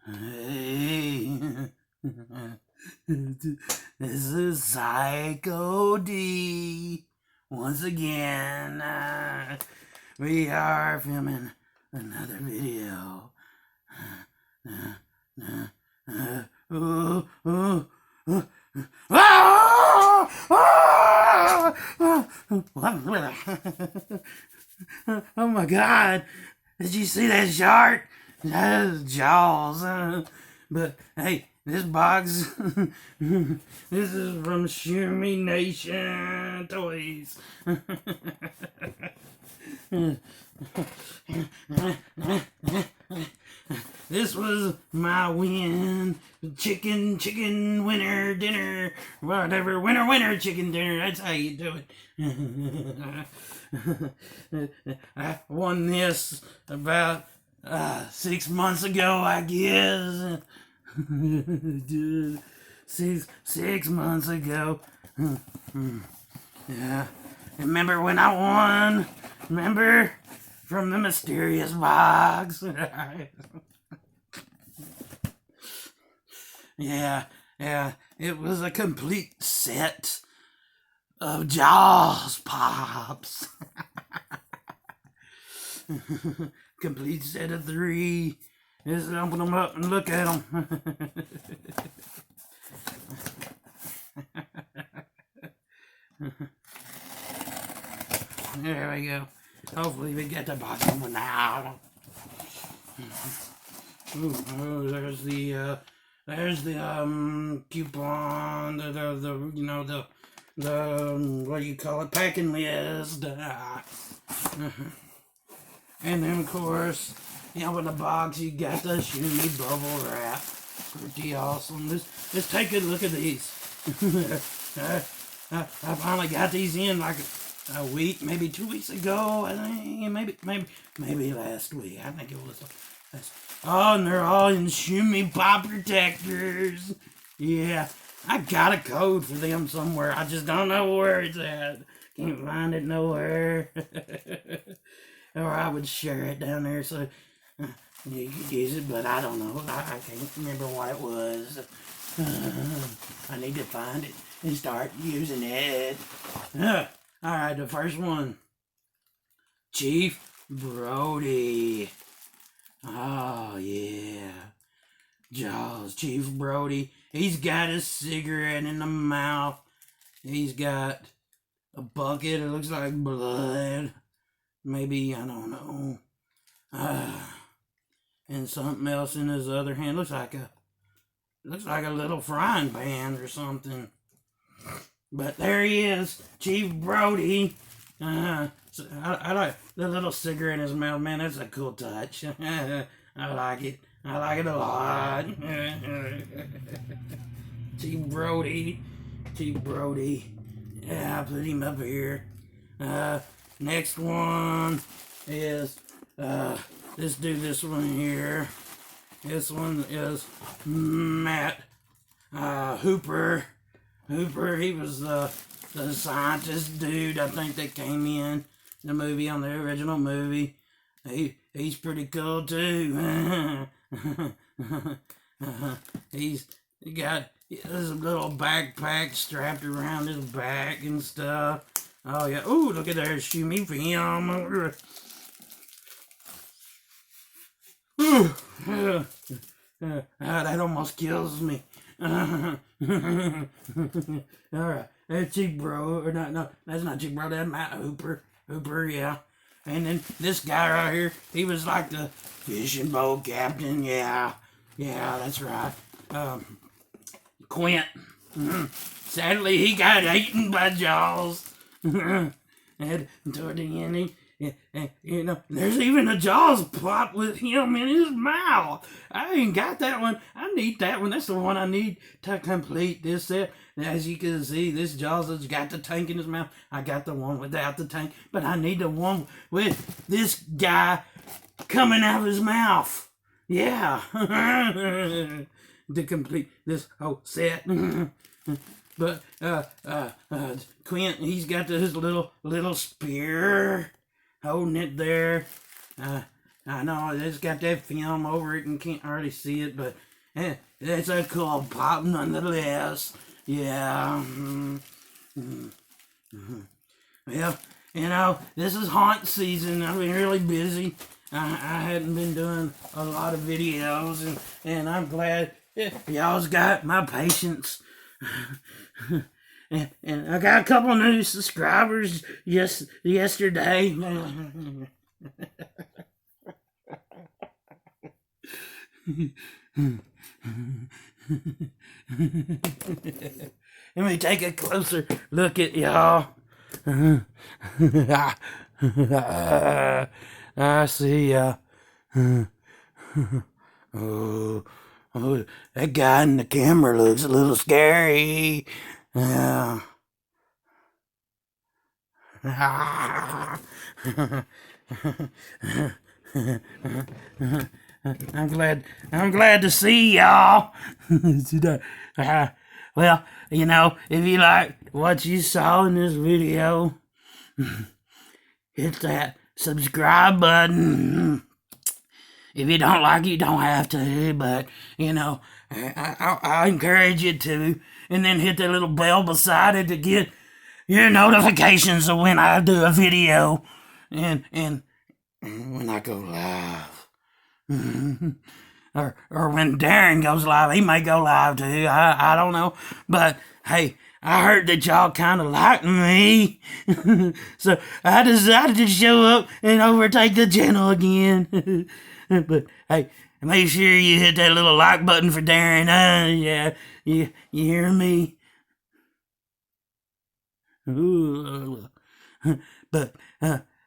Hey, this is Psycho D. Once again, we are filming another video. Oh my God! Did you see that shark? That's Jaws. But hey, this box, this is from Shumi Nation Toys. This was my win. Chicken winner dinner. Whatever, winner chicken dinner. That's how you do it. I won this about 6 months ago, I guess. 6 months ago. Yeah. Remember when I won? Remember? From the mysterious box. Yeah. It was a complete set of Jaws pops. Complete set of 3. Just open them up and look at them. There we go. Hopefully we get the bottom one out. Ooh, there's the coupon, the what do you call it, packing list. And then of course, with the box you got the Shumi bubble wrap. Pretty awesome. Let's take a look at these. I finally got these in like a week, maybe 2 weeks ago. I think maybe last week. I think it was. Oh, and they're all in Shumi pop protectors. Yeah, I got a code for them somewhere. I just don't know where it's at. Can't find it nowhere. Or I would share it down there so you could use it, but I don't know. I can't remember what it was. I need to find it and start using it. Alright, the first one. Chief Brody. Oh, yeah. Jaws, Chief Brody. He's got a cigarette in the mouth. He's got a bucket. It looks like blood. Maybe, I don't know. And something else in his other hand. Looks like a little frying pan or something. But there he is, Chief Brody. So I like the little cigarette in his mouth, man. That's a cool touch. I like it. I like it a lot. Chief Brody. Yeah, I'll put him up here. Next one is let's do this one here. This one is Matt Hooper. He was the scientist dude, I think, that came in the movie, on the original movie. He's pretty cool too. He got this little backpack strapped around his back and stuff. Oh yeah. Ooh, look at that Shumi film. That almost kills me. Alright, that's Chief Bro, or no, that's not Chief Bro, that's Matt Hooper, yeah. And then this guy right here, he was like the fishing boat captain, yeah, that's right. Quint. Sadly, he got eaten by Jaws. And toward the end, there's even a Jaws plot with him in his mouth. I ain't got that one. I need that one. That's the one I need to complete this set. As you can see, this Jaws has got the tank in his mouth. I got the one without the tank, but I need the one with this guy coming out of his mouth. Yeah. To complete this whole set. But Quint, he's got his little spear, holding it there. I know it's got that film over it and can't hardly see it, but it's a cool pop nonetheless. Yeah. Well, this is haunt season. I've been really busy. I hadn't been doing a lot of videos, and I'm glad y'all's got my patience. And I got a couple new subscribers yesterday. Let me take a closer look at y'all. I see ya. Oh, that guy in the camera looks a little scary. Yeah. I'm glad to see y'all. Well, if you like what you saw in this video, hit that subscribe button. If you don't like it, you don't have to, but, I encourage you to. And then hit that little bell beside it to get your notifications of when I do a video and when I go live. Or when Darian goes live, he may go live too. I don't know. But hey, I heard that y'all kind of like me. So I decided to show up and overtake the channel again. But hey, make sure you hit that little like button for Darian. Yeah, you hear me? Ooh. But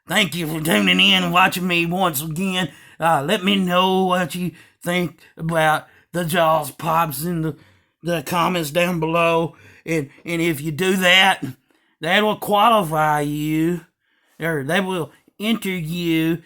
thank you for tuning in and watching me once again. Let me know what you think about the Jaws Pops in the comments down below. And if you do that, that will qualify you, or they will enter you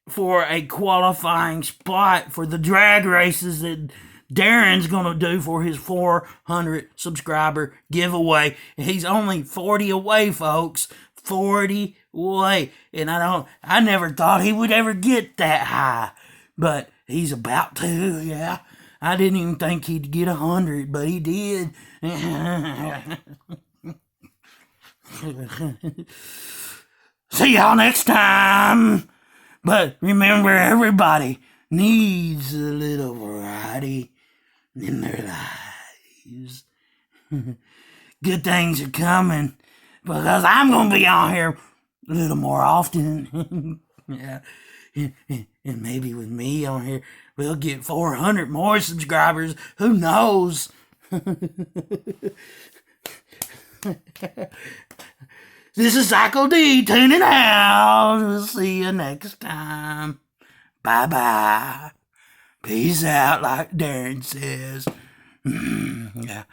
for a qualifying spot for the drag races that Darren's gonna do for his 400 subscriber giveaway. He's only 40 away, folks. 40 away. And I never thought he would ever get that high. But he's about to, yeah. I didn't even think he'd get 100, but he did. See y'all next time. But remember, everybody needs a little variety in their lives. Good things are coming because I'm going to be on here a little more often. Yeah. And maybe with me on here, we'll get 400 more subscribers. Who knows? This is Psycho D tuning out. We'll see you next time. Bye-bye. Peace out, like Darren says. Yeah.